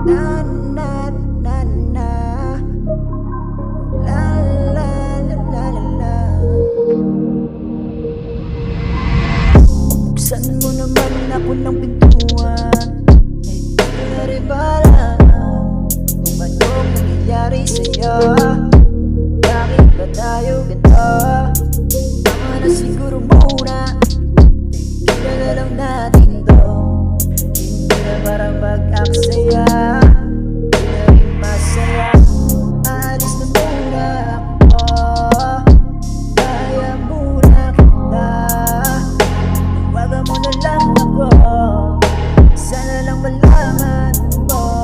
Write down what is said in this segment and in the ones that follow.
Na na na na, la la la la la la. Buksan mo naman ako ng pintuan, hindi ko na rin alam kung anong nangyayari sa'yo. Bakit ba tayo ganito? Tama na siguro muna, tignan na lang natin to. Hindi na parang mag-aksaya, hindi na rin masaya. Aalis na muna ako, kaya muna kita. Tawagan mo na lang ako, sana lang malaman mo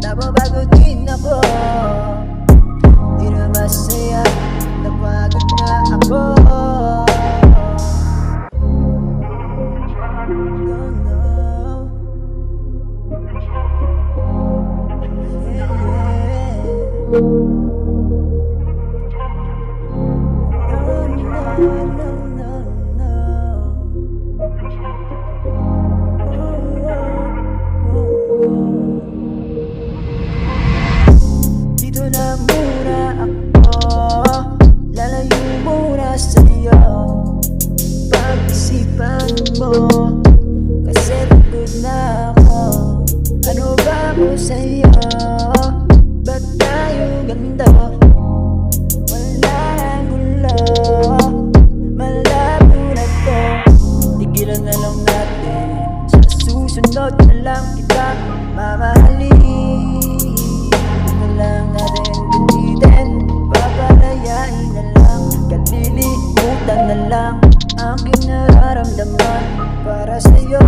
nababago din ako. Di na masaya, napagod na ako. No, no. Yeah, yeah. No, no, no, no, no. Dito na muna ako, lalayo muna sa'yo. Pag-isipan mo, kasi pagod na ako. Ano ba mo sa'yo? Ba't tayo ganito? Wala nang gulo, malabo na to. Tigilan na lang natin, sa susunod na lang kita mamahalin. Na lang natin gamitin, papalayain na lang, kalilimutan na lang ang aking nararamdaman para sa'yo.